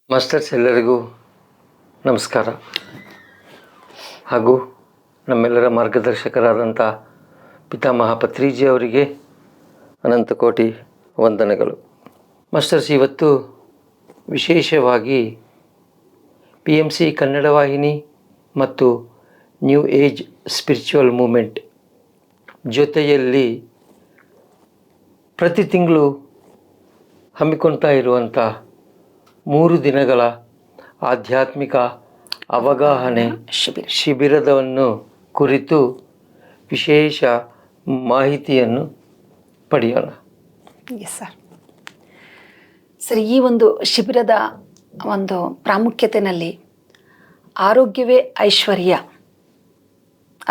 Masters ಎಲ್ಲರಿಗೂ ನಮಸ್ಕಾರ ಹಾಗೂ ನಮ್ಮೆಲ್ಲರ ಮಾರ್ಗದರ್ಶಕರಾದಂಥ ಪಿತಾಮಹ ಪತ್ರಿಜಿ ಅವರಿಗೆ ಅನಂತ ಕೋಟಿ ವಂದನೆಗಳು. ಮಾಸ್ಟರ್ಸ್, ಇವತ್ತು ವಿಶೇಷವಾಗಿ PMC ಕನ್ನಡ ವಾಹಿನಿ ಮತ್ತು ನ್ಯೂ ಏಜ್ ಸ್ಪಿರಿಚುವಲ್ ಮೂಮೆಂಟ್ ಜೊತೆಯಲ್ಲಿ ಪ್ರತಿ ತಿಂಗಳು ಹಮ್ಮಿಕೊಳ್ತಾ ಇರುವಂಥ 3 ದಿನಗಳ ಆಧ್ಯಾತ್ಮಿಕ ಅವಗಾಹನೆ ಶಿಬಿರದವನ್ನು ಕುರಿತು ವಿಶೇಷ ಮಾಹಿತಿಯನ್ನು ಪಡೆಯೋಣ. ಎಸ್ ಸರ್, ಈ ಒಂದು ಶಿಬಿರದ ಒಂದು ಪ್ರಾಮುಖ್ಯತೆಯಲ್ಲಿ ಆರೋಗ್ಯವೇ ಐಶ್ವರ್ಯ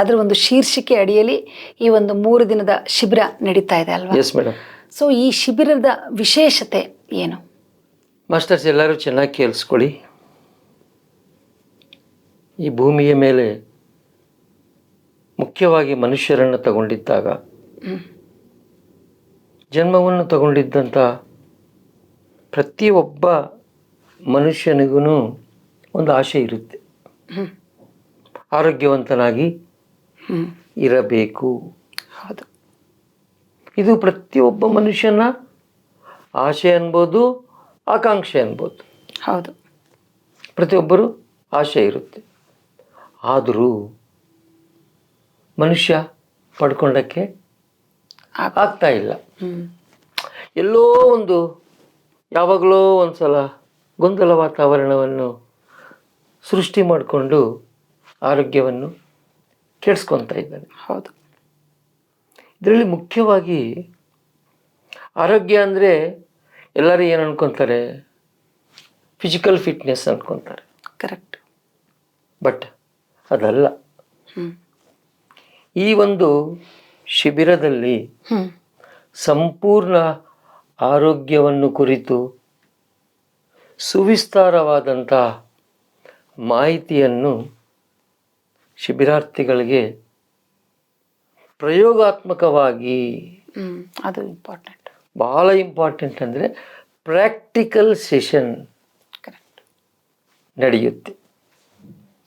ಅದರ ಒಂದು ಶೀರ್ಷಿಕೆ ಅಡಿಯಲ್ಲಿ ಈ ಒಂದು 3 ದಿನದ ಶಿಬಿರ ನಡೀತಾ ಇದೆ ಅಲ್ವಾ? Yes madam. ಸೊ ಈ ಶಿಬಿರದ ವಿಶೇಷತೆ ಏನು? ಮಾಸ್ಟರ್ಸ್, ಎಲ್ಲರೂ ಚೆನ್ನಾಗಿ ಕೇಳಿಸ್ಕೊಳ್ಳಿ. ಈ ಭೂಮಿಯ ಮೇಲೆ ಮುಖ್ಯವಾಗಿ ಮನುಷ್ಯರನ್ನು ತಗೊಂಡಿದ್ದಾಗ, ಜನ್ಮವನ್ನು ತಗೊಂಡಿದ್ದಂಥ ಪ್ರತಿಯೊಬ್ಬ ಮನುಷ್ಯನಿಗೂ ಒಂದು ಆಸೆ ಇರುತ್ತೆ, ಆರೋಗ್ಯವಂತನಾಗಿ ಇರಬೇಕು. ಹೌದು, ಇದು ಪ್ರತಿಯೊಬ್ಬ ಮನುಷ್ಯನ ಆಸೆ ಅನ್ಬೋದು, ಆಕಾಂಕ್ಷೆ ಅನ್ಬೋದು. ಹೌದು, ಪ್ರತಿಯೊಬ್ಬರು ಆಸೆ ಇರುತ್ತೆ. ಆದರೂ ಮನುಷ್ಯ ಪಡ್ಕೊಂಡಕ್ಕೆ ಆಗ್ತಾ ಇಲ್ಲ. ಎಲ್ಲೋ ಒಂದು ಯಾವಾಗಲೋ ಒಂದು ಸಲ ಗೊಂದಲ ವಾತಾವರಣವನ್ನು ಸೃಷ್ಟಿ ಮಾಡಿಕೊಂಡು ಆರೋಗ್ಯವನ್ನು ಕೆಡಿಸ್ಕೊತಾ ಇದ್ದಾನೆ. ಹೌದು, ಇದರಲ್ಲಿ ಮುಖ್ಯವಾಗಿ ಆರೋಗ್ಯ ಅಂದರೆ ಎಲ್ಲರೂ ಏನು ಅನ್ಕೊತಾರೆ, ಫಿಸಿಕಲ್ ಫಿಟ್ನೆಸ್ ಅನ್ಕೊತಾರೆ. ಕರೆಕ್ಟ್. ಬಟ್ ಅದಲ್ಲ. ಈ ಒಂದು ಶಿಬಿರದಲ್ಲಿ ಸಂಪೂರ್ಣ ಆರೋಗ್ಯವನ್ನು ಕುರಿತು ಸುವಿಸ್ತಾರವಾದಂಥ ಮಾಹಿತಿಯನ್ನು ಶಿಬಿರಾರ್ಥಿಗಳಿಗೆ ಪ್ರಯೋಗಾತ್ಮಕವಾಗಿ, ಅದು ಇಂಪಾರ್ಟೆಂಟ್, ಬಹಳ ಇಂಪಾರ್ಟೆಂಟ್, ಅಂದರೆ ಪ್ರಾಕ್ಟಿಕಲ್ ಸೆಷನ್ ನಡೆಯುತ್ತೆ.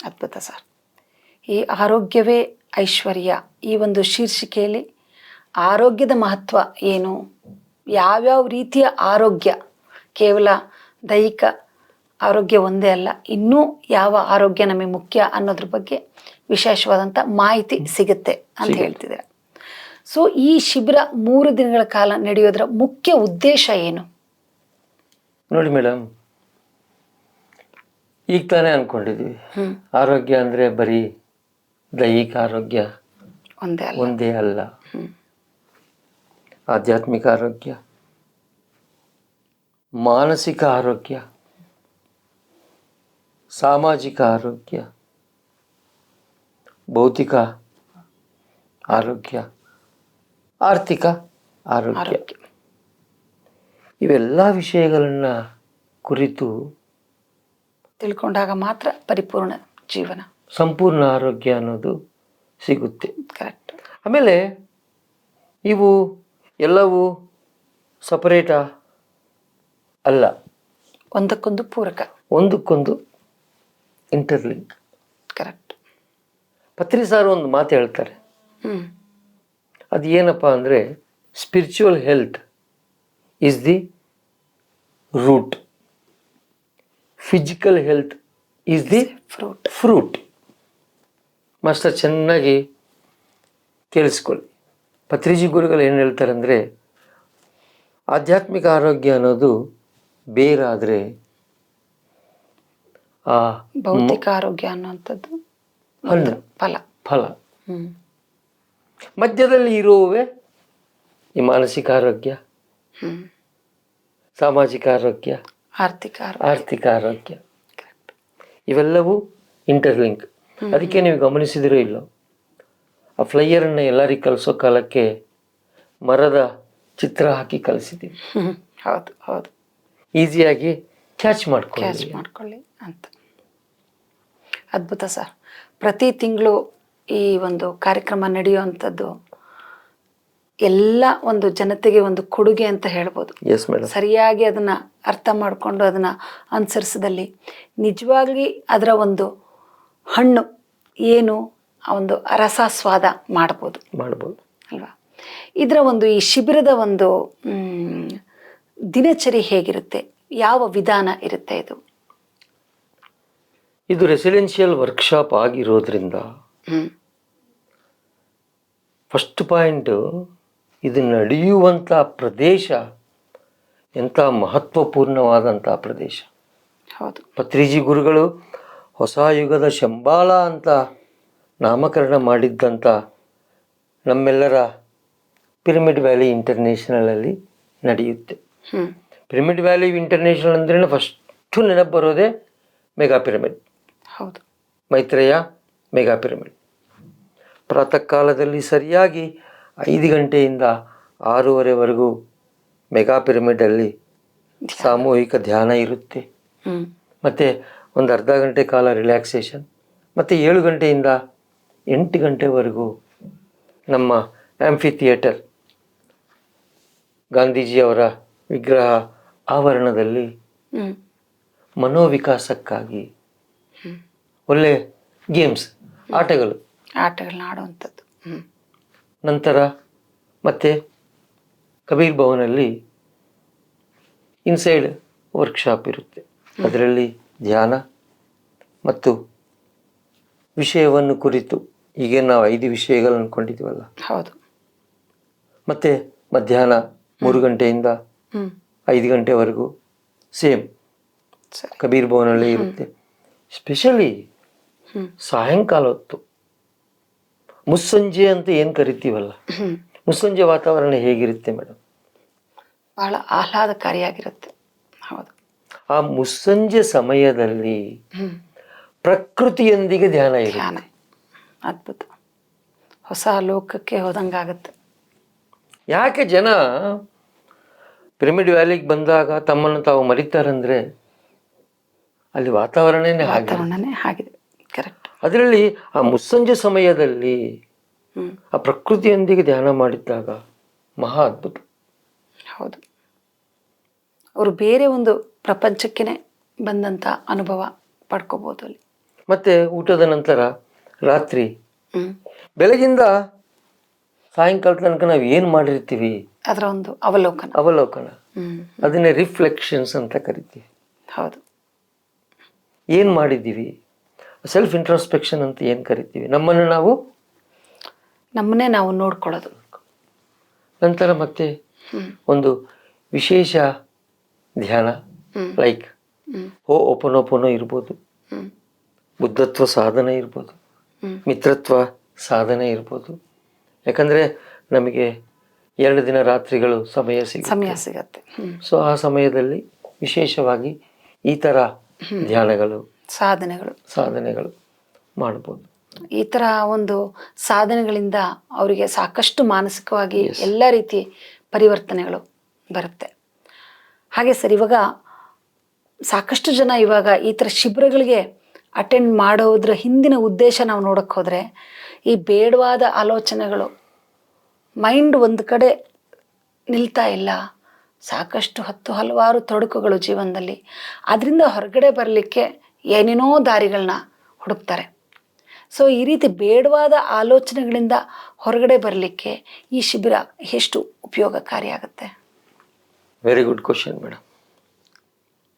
ಅದ್ಭುತ ಸರ್. ಈ ಆರೋಗ್ಯವೇ ಐಶ್ವರ್ಯ ಈ ಒಂದು ಶೀರ್ಷಿಕೆಯಲ್ಲಿ ಆರೋಗ್ಯದ ಮಹತ್ವ ಏನು, ಯಾವ್ಯಾವ ರೀತಿಯ ಆರೋಗ್ಯ, ಕೇವಲ ದೈಹಿಕ ಆರೋಗ್ಯ ಒಂದೇ ಅಲ್ಲ, ಇನ್ನೂ ಯಾವ ಆರೋಗ್ಯ ನಮಗೆ ಮುಖ್ಯ ಅನ್ನೋದ್ರ ಬಗ್ಗೆ ವಿಶೇಷವಾದಂಥ ಮಾಹಿತಿ ಸಿಗುತ್ತೆ ಅಂತ ಹೇಳ್ತಿದ್ದೀರ. ಸೊ ಈ ಶಿಬಿರ 3 ದಿನಗಳ ಕಾಲ ನಡೆಯೋದರ ಮುಖ್ಯ ಉದ್ದೇಶ ಏನು? ನೋಡಿ ಮೇಡಮ್, ಈಗ ತಾನೇ ಅಂದ್ಕೊಂಡಿದ್ವಿ ಆರೋಗ್ಯ ಅಂದರೆ ಬರೀ ದೈಹಿಕ ಆರೋಗ್ಯ ಒಂದೇ ಅಲ್ಲ. ಆಧ್ಯಾತ್ಮಿಕ ಆರೋಗ್ಯ, ಮಾನಸಿಕ ಆರೋಗ್ಯ, ಸಾಮಾಜಿಕ ಆರೋಗ್ಯ, ಭೌತಿಕ ಆರೋಗ್ಯ, ಆರ್ಥಿಕ ಆರೋಗ್ಯ, ಇವೆಲ್ಲ ವಿಷಯಗಳನ್ನು ಕುರಿತು ತಿಳ್ಕೊಂಡಾಗ ಮಾತ್ರ ಪರಿಪೂರ್ಣ ಜೀವನ, ಸಂಪೂರ್ಣ ಆರೋಗ್ಯ ಅನ್ನೋದು ಸಿಗುತ್ತೆ. ಕರೆಕ್ಟ್. ಆಮೇಲೆ ಇವು ಎಲ್ಲವೂ ಸಪರೇಟಾ ಅಲ್ಲ, ಒಂದಕ್ಕೊಂದು ಪೂರಕ, ಒಂದಕ್ಕೊಂದು ಇಂಟರ್ಲಿಂಕ್. ಕರೆಕ್ಟ್. ಪತ್ರಿ ಸಾರು ಒಂದು ಮಾತು ಹೇಳ್ತಾರೆ, ಅದು ಏನಪ್ಪ ಅಂದರೆ, spiritual health is the root, physical health is the fruit. Master ಚೆನ್ನಾಗಿ ಕೇಳಿಸ್ಕೊಳ್ಳಿ. ಪತ್ರಿಜಿ ಗುರುಗಳು ಏನು ಹೇಳ್ತಾರೆ ಅಂದರೆ, ಆಧ್ಯಾತ್ಮಿಕ ಆರೋಗ್ಯ ಅನ್ನೋದು ಬೇರಾದರೆ ಆ ಭೌತಿಕ ಆರೋಗ್ಯ ಅನ್ನುವಂಥದ್ದು ಫಲ. ಮಧ್ಯದಲ್ಲಿ ಇರುವವೇ ಈ ಮಾನಸಿಕ ಆರೋಗ್ಯ, ಸಾಮಾಜಿಕ ಆರೋಗ್ಯ, ಆರ್ಥಿಕ ಆರೋಗ್ಯ. ಇವೆಲ್ಲವೂ ಇಂಟರ್ಲಿಂಕ್. ಅದಕ್ಕೆ ನೀವು ಗಮನಿಸಿದಿರೋ ಇಲ್ಲೋ, ಆ ಫ್ಲೈಯರನ್ನು ಎಲ್ಲರಿಗೂ ಕಲಿಸೋ ಕಾಲಕ್ಕೆ ಮರದ ಚಿತ್ರ ಹಾಕಿ ಕಲಿಸಿದ್ದೀವಿ. ಹೌದು ಹೌದು, ಈಸಿಯಾಗಿ ಕ್ಯಾಚ್ ಮಾಡ್ಕೊಳ್ಳಿ ಅಂತ. ಅದ್ಭುತ ಸರ್. ಪ್ರತಿ ತಿಂಗಳು ಈ ಒಂದು ಕಾರ್ಯಕ್ರಮ ನಡೆಯುವಂಥದ್ದು ಎಲ್ಲ ಒಂದು ಜನತೆಗೆ ಒಂದು ಕೊಡುಗೆ ಅಂತ ಹೇಳ್ಬೋದು. Yes madam. ಸರಿಯಾಗಿ ಅದನ್ನು ಅರ್ಥ ಮಾಡಿಕೊಂಡು ಅದನ್ನು ಅನುಸರಿಸಿದಲ್ಲಿ ನಿಜವಾಗ್ಲಿ ಅದರ ಒಂದು ಹಣ್ಣು ಏನು ಆ ಒಂದು ರಸಾಸ್ವಾದ ಮಾಡ್ಬೋದು ಅಲ್ವಾ. ಇದರ ಒಂದು ಈ ಶಿಬಿರದ ಒಂದು ದಿನಚರಿ ಹೇಗಿರುತ್ತೆ, ಯಾವ ವಿಧಾನ ಇರುತ್ತೆ ಇದು ರೆಸಿಡೆನ್ಷಿಯಲ್ ವರ್ಕ್ಶಾಪ್ ಆಗಿರೋದ್ರಿಂದ ಫಸ್ಟ್ ಪಾಯಿಂಟು, ಇದು ನಡೆಯುವಂಥ ಪ್ರದೇಶ ಎಂಥ ಮಹತ್ವಪೂರ್ಣವಾದಂಥ ಪ್ರದೇಶ. ಹೌದು. ಪತ್ರಿಜಿ ಗುರುಗಳು ಹೊಸ ಯುಗದ ಶಂಬಾಲ ಅಂತ ನಾಮಕರಣ ಮಾಡಿದ್ದಂಥ ನಮ್ಮೆಲ್ಲರ ಪಿರಮಿಡ್ ವ್ಯಾಲಿ ಇಂಟರ್ನ್ಯಾಷನಲಲ್ಲಿ ನಡೆಯುತ್ತೆ. ಪಿರಮಿಡ್ ವ್ಯಾಲಿ ಇಂಟರ್ನ್ಯಾಷನಲ್ ಅಂದ್ರೆ ಫಸ್ಟು ನೆನಪು ಬರೋದೇ ಮೆಗಾ ಪಿರಮಿಡ್. ಹೌದು. Maitreya mega pyramid. ಪ್ರಾತಃ ಕಾಲದಲ್ಲಿ ಸರಿಯಾಗಿ 5 ಗಂಟೆಯಿಂದ 6:30ವರೆಗೂ ಮೆಗಾ ಪಿರಮಿಡಲ್ಲಿ ಸಾಮೂಹಿಕ ಧ್ಯಾನ ಇರುತ್ತೆ. ಮತ್ತು ಒಂದು ಅರ್ಧ ಗಂಟೆ ಕಾಲ ರಿಲ್ಯಾಕ್ಸೇಷನ್. ಮತ್ತು 7 ಗಂಟೆಯಿಂದ 8 ಗಂಟೆವರೆಗೂ ನಮ್ಮ ಆಂಫಿ ಥಿಯೇಟರ್ ಗಾಂಧೀಜಿಯವರ ವಿಗ್ರಹ ಆವರಣದಲ್ಲಿ ಮನೋವಿಕಾಸಕ್ಕಾಗಿ ಒಳ್ಳೆ ಗೇಮ್ಸ್, ಆಟಗಳನ್ನ ಆಡುವಂಥದ್ದು. ನಂತರ ಮತ್ತೆ ಕಬೀರ್ ಭವನಲ್ಲಿ ಇನ್ಸೈಡ್ ವರ್ಕ್ಶಾಪ್ ಇರುತ್ತೆ. ಅದರಲ್ಲಿ ಧ್ಯಾನ ಮತ್ತು ವಿಷಯವನ್ನು ಕುರಿತು ಈಗ ನಾವು 5 ವಿಷಯಗಳನ್ನು ಅಂದ್ಕೊಂಡಿದ್ದೀವಲ್ಲ. ಹೌದು. ಮತ್ತು ಮಧ್ಯಾಹ್ನ 3 ಗಂಟೆಯಿಂದ 5 ಗಂಟೆವರೆಗೂ ಸೇಮ್ ಕಬೀರ್ ಭವನಲ್ಲಿ ಇರುತ್ತೆ. ಸ್ಪೆಷಲಿ ಸಾಯಂಕಾಲ ಹೊತ್ತು ಮುಸ್ಸಂಜೆ ಅಂತ ಏನು ಕರಿತೀವಲ್ಲ, ಮುಸ್ಸಂಜೆ ವಾತಾವರಣ ಹೇಗಿರುತ್ತೆ ಮೇಡಮ್? ಬಹಳ ಆಹ್ಲಾದಕಾರಿಯಾಗಿರುತ್ತೆ. ಹೌದು. ಆ ಮುಸ್ಸಂಜೆ ಸಮಯದಲ್ಲಿ ಪ್ರಕೃತಿಯೊಂದಿಗೆ ಧ್ಯಾನ ಧ್ಯಾನ ಅದ್ಭುತ, ಹೊಸ ಲೋಕಕ್ಕೆ ಹೋದಂಗಾಗತ್ತೆ. ಯಾಕೆ ಜನ ಪಿರಮಿಡ್ ವ್ಯಾಲಿಗೆ ಬಂದಾಗ ತಮ್ಮನ್ನು ತಾವು ಮರಿತಾರಂದ್ರೆ ಅಲ್ಲಿ ವಾತಾವರಣನೇ ಆಗಿದೆ. ಕರೆಕ್ಟ್. ಅದರಲ್ಲಿ ಆ ಮುಸ್ಸಂಜೆ ಸಮಯದಲ್ಲಿ ಆ ಪ್ರಕೃತಿಯೊಂದಿಗೆ ಧ್ಯಾನ ಮಾಡಿದ್ದಾಗ ಮಹಾ ಅದ್ಭುತ. ಹೌದು. ಅವರು ಬೇರೆ ಒಂದು ಪ್ರಪಂಚಕ್ಕೆ ಬಂದಂಥ ಅನುಭವ ಪಡ್ಕೋಬೋದು ಅಲ್ಲಿ. ಮತ್ತೆ ಊಟದ ನಂತರ ರಾತ್ರಿ ಬೆಳಗಿಂದ ಸಾಯಂಕಾಲ ತನಕ ನಾವು ಏನು ಮಾಡಿರ್ತೀವಿ ಅದರ ಒಂದು ಅವಲೋಕನ ಅದನ್ನೇ ರಿಫ್ಲೆಕ್ಷನ್ಸ್ ಅಂತ ಕರಿತೀವಿ. ಹೌದು. ಏನು ಮಾಡಿದ್ದೀವಿ, ಸೆಲ್ಫ್ ಇಂಟ್ರೋಸ್ಪೆಕ್ಷನ್ ಅಂತ ಏನು ಕರಿತೀವಿ. ನಮ್ಮನ್ನೇ ನಾವು ನೋಡ್ಕೊಳ್ಳೋದು. ನಂತರ ಮತ್ತೆ ಒಂದು ವಿಶೇಷ ಧ್ಯಾನ ಲೈಕ್ ಓಪನೋಪನೋ ಇರ್ಬೋದು, ಬುದ್ಧತ್ವ ಸಾಧನೆ ಇರ್ಬೋದು, ಮಿತ್ರತ್ವ ಸಾಧನೆ ಇರ್ಬೋದು. ಯಾಕಂದರೆ ನಮಗೆ 2 ದಿನ ರಾತ್ರಿಗಳು ಸಮಯ ಸಿಗುತ್ತೆ. ಸೊ ಆ ಸಮಯದಲ್ಲಿ ವಿಶೇಷವಾಗಿ ಈ ಥರ ಧ್ಯಾನಗಳು ಸಾಧನೆಗಳು ಮಾಡ್ಬೋದು. ಈ ಥರ ಒಂದು ಸಾಧನೆಗಳಿಂದ ಅವರಿಗೆ ಸಾಕಷ್ಟು ಮಾನಸಿಕವಾಗಿ ಎಲ್ಲ ರೀತಿ ಪರಿವರ್ತನೆಗಳು ಬರುತ್ತೆ. ಹಾಗೆ ಸರ್, ಇವಾಗ ಸಾಕಷ್ಟು ಜನ ಇವಾಗ ಈ ಥರ ಶಿಬಿರಗಳಿಗೆ ಅಟೆಂಡ್ ಮಾಡೋದ್ರ ಹಿಂದಿನ ಉದ್ದೇಶ ನಾವು ನೋಡೋಕ್ಕೆ ಹೋದರೆ ಈ ಬೇಡವಾದ ಆಲೋಚನೆಗಳು, ಮೈಂಡ್ ಒಂದು ಕಡೆ ನಿಲ್ತಾ ಇಲ್ಲ, ಸಾಕಷ್ಟು ಹಲವಾರು ತೊಡಕುಗಳು ಜೀವನದಲ್ಲಿ. ಅದರಿಂದ ಹೊರಗಡೆ ಬರಲಿಕ್ಕೆ ಏನೇನೋ ದಾರಿಗಳನ್ನ ಹುಡುಕ್ತಾರೆ. ಸೊ ಈ ರೀತಿ ಬೇಡವಾದ ಆಲೋಚನೆಗಳಿಂದ ಹೊರಗಡೆ ಬರಲಿಕ್ಕೆ ಈ ಶಿಬಿರ ಎಷ್ಟು ಉಪಯೋಗಕಾರಿಯಾಗುತ್ತೆ? Very good question madam.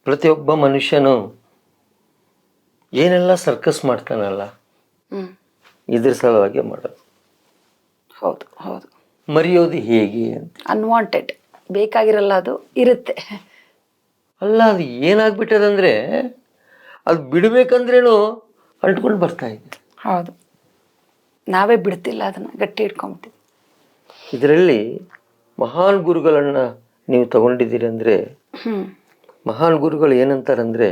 ಪ್ರತಿಯೊಬ್ಬ ಮನುಷ್ಯನು ಏನೆಲ್ಲ ಸರ್ಕಸ್ ಮಾಡ್ತಾನಲ್ಲ, ಇದ್ರ ಸಲುವಾಗಿ ಮಾಡೋದು. ಹೌದು. ಮರೆಯೋದು ಹೇಗೆ ಅಂತ ಅನ್ವಾಂಟೆಡ್, ಬೇಕಾಗಿರಲ್ಲ, ಅದು ಇರುತ್ತೆ. ಅಲ್ಲ, ಅದು ಏನಾಗ್ಬಿಟ್ಟದಂದ್ರೆ ಅದು ಬಿಡಬೇಕಂದ್ರೇನು ಅಂಟ್ಕೊಂಡು ಬರ್ತಾ ಇದೆ. ಹೌದು, ನಾವೇ ಬಿಡ್ತಿಲ್ಲ, ಅದನ್ನು ಗಟ್ಟಿ ಇಟ್ಕೊಂಬಿಟ್ಟಿವಿ. ಇದರಲ್ಲಿ ಮಹಾನ್ ಗುರುಗಳನ್ನು ನೀವು ತಗೊಂಡಿದ್ದೀರಿ ಅಂದರೆ, ಮಹಾನ್ ಗುರುಗಳು ಏನಂತಾರಂದ್ರೆ,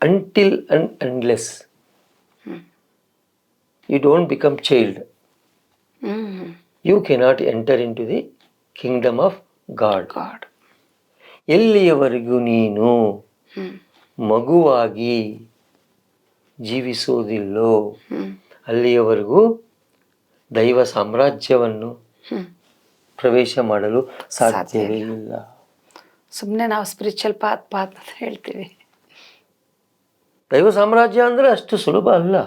until and unless you don't become child you cannot enter into the kingdom of God. ಎಲ್ಲಿಯವರೆಗೂ ನೀನು ಮಗುವಾಗಿ ಜೀವಿಸೋದಿಲ್ಲೋ ಅಲ್ಲಿಯವರೆಗೂ ದೈವ ಸಾಮ್ರಾಜ್ಯವನ್ನು ಪ್ರವೇಶ ಮಾಡಲು ಸಾಧ್ಯವೇ ಇಲ್ಲ. ಸುಮ್ಮನೆ ನಾವು ಸ್ಪಿರಿಚುವಲ್ ಪಾತ್ ಅಂತ ಹೇಳ್ತೀವಿ. ದೈವ ಸಾಮ್ರಾಜ್ಯ ಅಂದರೆ ಅಷ್ಟು ಸುಲಭ ಅಲ್ಲ.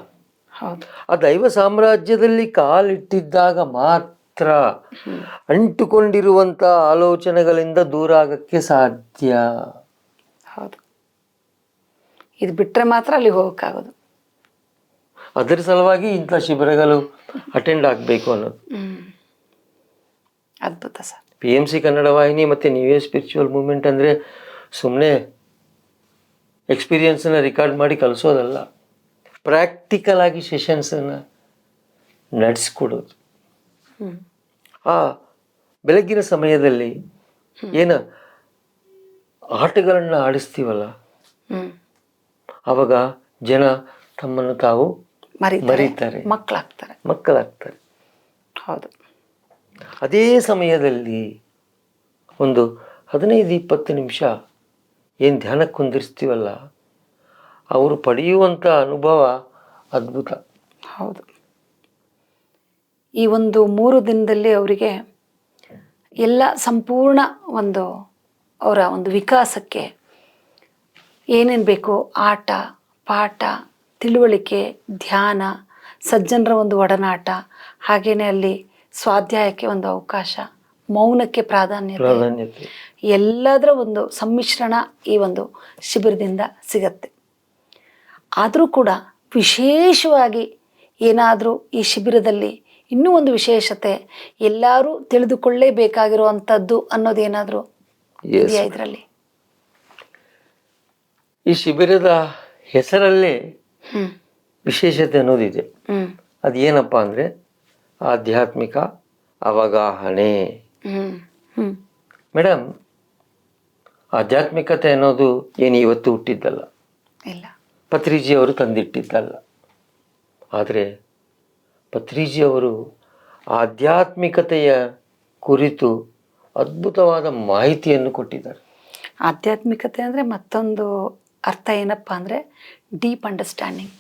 ಹೌದು. ಆ ದೈವ ಸಾಮ್ರಾಜ್ಯದಲ್ಲಿ ಕಾಲಿಟ್ಟಿದ್ದಾಗ ಮಾತ್ರ ಅಂಟುಕೊಂಡಿರುವಂಥ ಆಲೋಚನೆಗಳಿಂದ ದೂರ ಆಗಕ್ಕೆ ಸಾಧ್ಯ. ಹೌದು. ಇದು ಬಿಟ್ಟರೆ ಮಾತ್ರ ಅಲ್ಲಿಗೆ ಹೋಗೋಕ್ಕಾಗೋದು. ಅದರ ಸಲುವಾಗಿ ಇಂಥ ಶಿಬಿರಗಳು ಅಟೆಂಡ್ ಆಗಬೇಕು ಅನ್ನೋದು. ಅದ್ಭುತ ಸರ್. PMC ಕನ್ನಡ ವಾಹಿನಿ ಮತ್ತು ನ್ಯೂ ಇಯರ್ ಸ್ಪಿರಿಚುವಲ್ ಮೂವ್ಮೆಂಟ್ ಅಂದರೆ ಸುಮ್ಮನೆ ಎಕ್ಸ್ಪೀರಿಯನ್ಸನ್ನು ರೆಕಾರ್ಡ್ ಮಾಡಿ ಕಲಿಸೋದಲ್ಲ, ಪ್ರಾಕ್ಟಿಕಲ್ ಆಗಿ ಸೆಷನ್ಸನ್ನು ನಡೆಸ್ಕೊಡೋದು. ಆ ಬೆಳಗ್ಗಿನ ಸಮಯದಲ್ಲಿ ಏನು ಆಟಗಳನ್ನು ಆಡಿಸ್ತೀವಲ್ಲ, ಆವಾಗ ಜನ ತಮ್ಮನ್ನು ತಾವು ಮರೀತಾರೆ, ಮಕ್ಕಳಾಗ್ತಾರೆ. ಹೌದು. ಅದೇ ಸಮಯದಲ್ಲಿ ಒಂದು 15-20 ನಿಮಿಷ ಏನು ಧ್ಯಾನಕ್ಕೆ ಕುಂದಿರ್ಸ್ತೀವಲ್ಲ, ಅವರು ಪಡೆಯುವಂಥ ಅನುಭವ ಅದ್ಭುತ. ಹೌದು. ಈ ಒಂದು 3 ದಿನದಲ್ಲಿ ಅವರಿಗೆ ಎಲ್ಲ ಸಂಪೂರ್ಣ ಅವರ ಒಂದು ವಿಕಾಸಕ್ಕೆ ಏನೇನು ಬೇಕು, ಆಟ ಪಾಠ, ತಿಳುವಳಿಕೆ, ಧ್ಯಾನ, ಸಜ್ಜನರ ಒಂದು ಒಡನಾಟ, ಹಾಗೆಯೇ ಅಲ್ಲಿ ಸ್ವಾಧ್ಯಾಯಕ್ಕೆ ಒಂದು ಅವಕಾಶ, ಮೌನಕ್ಕೆ ಪ್ರಾಧಾನ್ಯತೆ, ಎಲ್ಲದರ ಒಂದು ಸಮ್ಮಿಶ್ರಣ ಈ ಒಂದು ಶಿಬಿರದಿಂದ ಸಿಗತ್ತೆ. ಆದರೂ ಕೂಡ ವಿಶೇಷವಾಗಿ ಏನಾದರೂ ಈ ಶಿಬಿರದಲ್ಲಿ ಇನ್ನೂ ಒಂದು ವಿಶೇಷತೆ, ಎಲ್ಲರೂ ತಿಳಿದುಕೊಳ್ಳೇಬೇಕಾಗಿರುವಂಥದ್ದು ಅನ್ನೋದೇನಾದರೂ ಇದೆಯಾ ಇದರಲ್ಲಿ? ಈ ಶಿಬಿರದ ಹೆಸರಲ್ಲೇ ವಿಶೇಷತೆ ಅನ್ನೋದಿದೆ. ಅದೇನಪ್ಪ ಅಂದರೆ ಆಧ್ಯಾತ್ಮಿಕ ಅವಗಾಹನೆ. ಮೇಡಮ್, ಆಧ್ಯಾತ್ಮಿಕತೆ ಅನ್ನೋದು ಏನು ಇವತ್ತು ಹುಟ್ಟಿದ್ದಲ್ಲ, ಇಲ್ಲ, ಪತ್ರಿಜಿಯವರು ತಂದಿಟ್ಟಿದ್ದಲ್ಲ. ಆದರೆ ಪತ್ರಿಜಿಯವರು ಆಧ್ಯಾತ್ಮಿಕತೆಯ ಕುರಿತು ಅದ್ಭುತವಾದ ಮಾಹಿತಿಯನ್ನು ಕೊಟ್ಟಿದ್ದಾರೆ. ಆಧ್ಯಾತ್ಮಿಕತೆ ಅಂದರೆ ಮತ್ತೊಂದು ಅರ್ಥ ಏನಪ್ಪ ಅಂದರೆ ಡೀಪ್ ಅಂಡರ್ಸ್ಟ್ಯಾಂಡಿಂಗ್,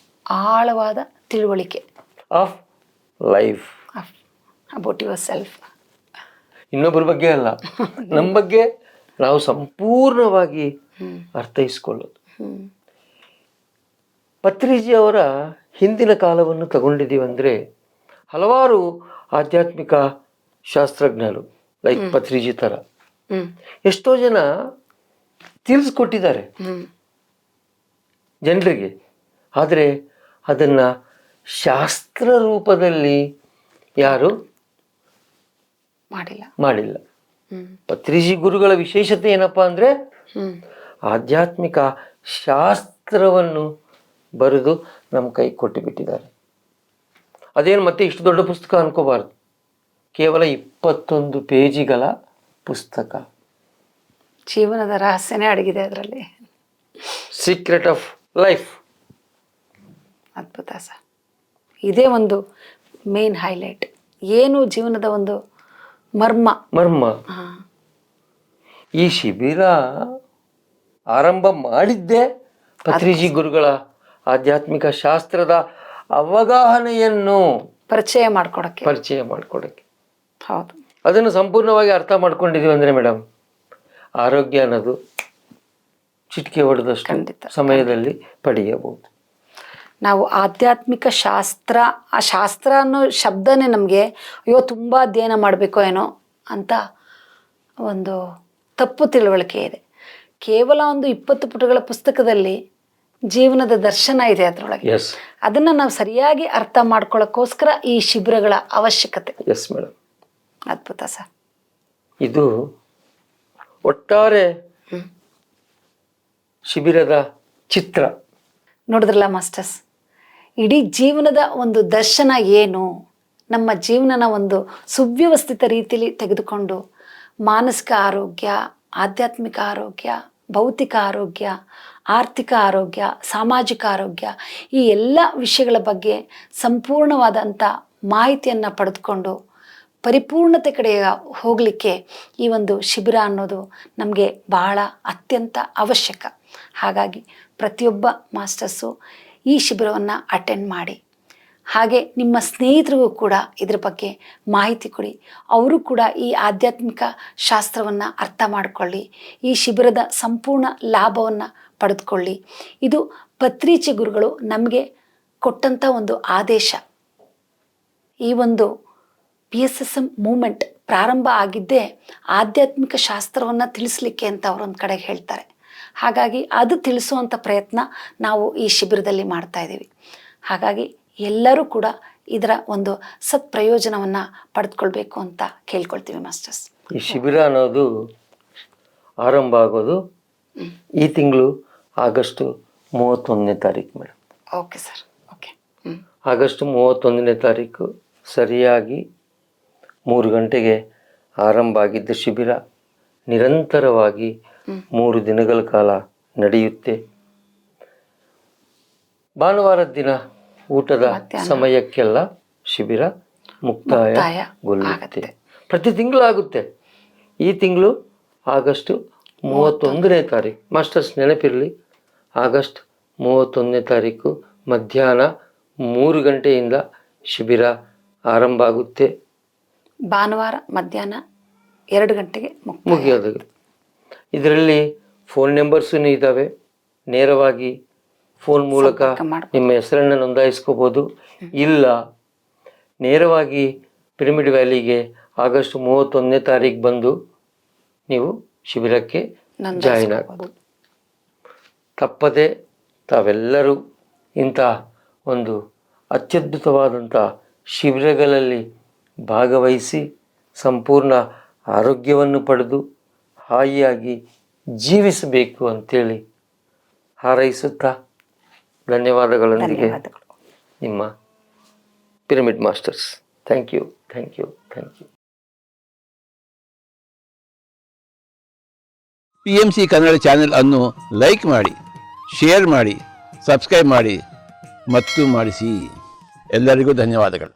ಆಳವಾದ ತಿಳುವಳಿಕೆ of life, about your self. ಇನ್ನೊಬ್ಬರ ಬಗ್ಗೆ ಅಲ್ಲ, ನಮ್ಮ ಬಗ್ಗೆ ನಾವು ಸಂಪೂರ್ಣವಾಗಿ ಅರ್ಥೈಸ್ಕೊಳ್ಳೋದು. ಪತ್ರಿಜಿಯವರ ಹಿಂದಿನ ಕಾಲವನ್ನು ತಗೊಂಡಿದ್ದೀವಿ ಅಂದರೆ ಹಲವಾರು ಆಧ್ಯಾತ್ಮಿಕ ಶಾಸ್ತ್ರಜ್ಞರು ಲೈಕ್ ಪತ್ರಿಜಿ ಥರ ಎಷ್ಟೋ ಜನ ತಿಳಿಸ್ಕೊಟ್ಟಿದ್ದಾರೆ ಜನರಿಗೆ. ಆದರೆ ಅದನ್ನು ಶಾಸ್ತ್ರ ರೂಪದಲ್ಲಿ ಯಾರು ಮಾಡಿಲ್ಲ. ಪತ್ರಿಜಿ ಗುರುಗಳ ವಿಶೇಷತೆ ಏನಪ್ಪಾ ಅಂದರೆ ಆಧ್ಯಾತ್ಮಿಕ ಶಾಸ್ತ್ರವನ್ನು ಬರೆದು ನಮ್ಮ ಕೈ ಕೊಟ್ಟು ಬಿಟ್ಟಿದ್ದಾರೆ. ಅದೇನು ಮತ್ತೆ ಇಷ್ಟು ದೊಡ್ಡ ಪುಸ್ತಕ ಅನ್ಕೋಬಾರ್ದು, ಕೇವಲ 21 ಪೇಜಿಗಳ ಪುಸ್ತಕ. ಜೀವನದ ರಹಸ್ಯನೇ ಅಡಗಿದೆ ಅದರಲ್ಲಿ, ಸೀಕ್ರೆಟ್ ಆಫ್ ಲೈಫ್. ಅದ್ಭುತ ಸರ್. ಇದೇ ಒಂದು ಮೇನ್ ಹೈಲೈಟ್, ಏನು ಜೀವನದ ಒಂದು ಮರ್ಮ. ಈ ಶಿಬಿರ ಆರಂಭ ಮಾಡಿದ್ದೇ ಪತ್ರಿಜಿ ಗುರುಗಳ ಆಧ್ಯಾತ್ಮಿಕ ಶಾಸ್ತ್ರದ ಅವಗಾಹನೆಯನ್ನು ಪರಿಚಯ ಮಾಡಿಕೊಡಕ್ಕೆ. ಹೌದು. ಅದನ್ನು ಸಂಪೂರ್ಣವಾಗಿ ಅರ್ಥ ಮಾಡ್ಕೊಂಡಿದೀವಿ ಅಂದರೆ ಮೇಡಮ್, ಆರೋಗ್ಯ ಅನ್ನೋದು ಚಿಟಿಕೆ ಹೊಡೆದಷ್ಟು ಸಮಯದಲ್ಲಿ ಪಡೆಯಬಹುದು. ನಾವು ಆಧ್ಯಾತ್ಮಿಕ ಶಾಸ್ತ್ರ, ಆ ಶಾಸ್ತ್ರ ಅನ್ನೋ ಶಬ್ದನೇ ನಮಗೆ ಅಯ್ಯೋ ತುಂಬ ಅಧ್ಯಯನ ಮಾಡಬೇಕೋ ಏನೋ ಅಂತ ಒಂದು ತಪ್ಪು ತಿಳುವಳಿಕೆ ಇದೆ. ಕೇವಲ ಒಂದು 20 ಪುಟಗಳ ಪುಸ್ತಕದಲ್ಲಿ ಜೀವನದ ದರ್ಶನ ಇದೆ ಅದರೊಳಗೆ. ಅದನ್ನು ನಾವು ಸರಿಯಾಗಿ ಅರ್ಥ ಮಾಡ್ಕೊಳ್ಳೋಕ್ಕೋಸ್ಕರ ಈ ಶಿಬಿರಗಳ ಅವಶ್ಯಕತೆ. Yes madam. ಅದ್ಭುತ ಸರ್. ಇದು ಒಟ್ಟಾರೆ ಶಿಬಿರದ ಚಿತ್ರ. ನೋಡಿದ್ರಲ್ಲ ಮಾಸ್ಟರ್ಸ್, ಇಡೀ ಜೀವನದ ಒಂದು ದರ್ಶನ ಏನು, ನಮ್ಮ ಜೀವನನ ಒಂದು ಸುವ್ಯವಸ್ಥಿತ ರೀತಿಯಲ್ಲಿ ತೆಗೆದುಕೊಂಡು ಮಾನಸಿಕ ಆರೋಗ್ಯ, ಆಧ್ಯಾತ್ಮಿಕ ಆರೋಗ್ಯ, ಭೌತಿಕ ಆರೋಗ್ಯ, ಆರ್ಥಿಕ ಆರೋಗ್ಯ, ಸಾಮಾಜಿಕ ಆರೋಗ್ಯ, ಈ ಎಲ್ಲ ವಿಷಯಗಳ ಬಗ್ಗೆ ಸಂಪೂರ್ಣವಾದಂಥ ಮಾಹಿತಿಯನ್ನು ಪಡೆದುಕೊಂಡು ಪರಿಪೂರ್ಣತೆ ಕಡೆಗೆ ಹೋಗಲಿಕ್ಕೆ ಈ ಒಂದು ಶಿಬಿರ ಅನ್ನೋದು ನಮಗೆ ಬಹಳ ಅತ್ಯಂತ ಅವಶ್ಯಕ. ಹಾಗಾಗಿ ಪ್ರತಿಯೊಬ್ಬ ಮಾಸ್ಟರ್ಸು ಈ ಶಿಬಿರವನ್ನು ಅಟೆಂಡ್ ಮಾಡಿ ಹಾಗೆ ನಿಮ್ಮ ಸ್ನೇಹಿತರಿಗೂ ಕೂಡ ಇದ್ರ ಬಗ್ಗೆ ಮಾಹಿತಿ ಕೊಡಿ. ಅವರು ಕೂಡ ಈ ಆಧ್ಯಾತ್ಮಿಕ ಶಾಸ್ತ್ರವನ್ನು ಅರ್ಥ ಮಾಡಿಕೊಳ್ಳಿ, ಈ ಶಿಬಿರದ ಸಂಪೂರ್ಣ ಲಾಭವನ್ನು ಪಡೆದುಕೊಳ್ಳಿ. ಇದು ಪತ್ರಿಚಿ ಗುರುಗಳು ನಮಗೆ ಕೊಟ್ಟಂಥ ಒಂದು ಆದೇಶ. ಈ ಒಂದು PSSM ಮೂಮೆಂಟ್ ಪ್ರಾರಂಭ ಆಗಿದ್ದೇ ಆಧ್ಯಾತ್ಮಿಕ ಶಾಸ್ತ್ರವನ್ನು ತಿಳಿಸ್ಲಿಕ್ಕೆ ಅಂತ ಅವರೊಂದು ಕಡೆಗೆ ಹೇಳ್ತಾರೆ. ಹಾಗಾಗಿ ಅದು ತಿಳಿಸುವಂಥ ಪ್ರಯತ್ನ ನಾವು ಈ ಶಿಬಿರದಲ್ಲಿ ಮಾಡ್ತಾ ಇದ್ದೀವಿ. ಹಾಗಾಗಿ ಎಲ್ಲರೂ ಕೂಡ ಇದರ ಒಂದು ಸತ್ಪ್ರಯೋಜನವನ್ನು ಪಡೆದುಕೊಳ್ಬೇಕು ಅಂತ ಕೇಳ್ಕೊಳ್ತೀವಿ ಮಾಸ್ಟರ್ಸ್. ಈ ಶಿಬಿರ ಅನ್ನೋದು ಆರಂಭ ಆಗೋದು ಈ ತಿಂಗಳು ಆಗಸ್ಟ್ 31ನೇ ತಾರೀಕು madam. Okay sir. Okay. August 31ನೇ ತಾರೀಕು ಸರಿಯಾಗಿ 3 ಗಂಟೆಗೆ ಆರಂಭ ಆಗಿದ್ದ ಶಿಬಿರ ನಿರಂತರವಾಗಿ 3 ದಿನಗಳ ಕಾಲ ನಡೆಯುತ್ತೆ. ಭಾನುವಾರದ ದಿನ ಊಟದ ಸಮಯಕ್ಕೆಲ್ಲ ಶಿಬಿರ ಮುಕ್ತಾಯಗೊಳ್ಳುತ್ತೆ. ಪ್ರತಿ ತಿಂಗಳು ಆಗುತ್ತೆ. ಈ ತಿಂಗಳು ಆಗಸ್ಟ್ 31ನೇ ತಾರೀಕು ಮಾಸ್ಟರ್ಸ್ ನೆನಪಿರಲಿ, ಆಗಸ್ಟ್ 31ನೇ ತಾರೀಕು ಮಧ್ಯಾಹ್ನ 3 ಗಂಟೆಯಿಂದ ಶಿಬಿರ ಆರಂಭ ಆಗುತ್ತೆ. ಭಾನುವಾರ ಮಧ್ಯಾಹ್ನ 2 ಗಂಟೆಗೆ ಮುಗಿಯೋದು. ಇದರಲ್ಲಿ ಫೋನ್ ನಂಬರ್ಸೂ ಇದ್ದಾವೆ. ನೇರವಾಗಿ ಫೋನ್ ಮೂಲಕ ನಿಮ್ಮ ಹೆಸರನ್ನು ನೋಂದಾಯಿಸ್ಕೋಬೋದು. ಇಲ್ಲ ನೇರವಾಗಿ ಪಿರಮಿಡ್ ವ್ಯಾಲಿಗೆ ಆಗಸ್ಟ್ 31ನೇ ತಾರೀಕು ಬಂದು ನೀವು ಶಿಬಿರಕ್ಕೆ ಜಾಯಿನ್ ಆಗ್ಬೋದು. ತಪ್ಪದೆ ತಾವೆಲ್ಲರೂ ಇಂಥ ಒಂದು ಅತ್ಯದ್ಭುತವಾದಂಥ ಶಿಬಿರಗಳಲ್ಲಿ ಭಾಗವಹಿಸಿ ಸಂಪೂರ್ಣ ಆರೋಗ್ಯವನ್ನು ಪಡೆದು ಹಾಯಿಯಾಗಿ ಜೀವಿಸಬೇಕು ಅಂತೇಳಿ ಹಾರೈಸುತ್ತಾ ಧನ್ಯವಾದಗಳೊಂದಿಗೆ ನಿಮ್ಮ pyramid masters. Thank you, thank you, thank you. PMC Kannada channel ಅನ್ನು ಲೈಕ್ ಮಾಡಿ, ಶೇರ್ ಮಾಡಿ, ಸಬ್ಸ್ಕ್ರೈಬ್ ಮಾಡಿ ಮತ್ತು ಮಾಡಿಸಿ. ಎಲ್ಲರಿಗೂ ಧನ್ಯವಾದಗಳು.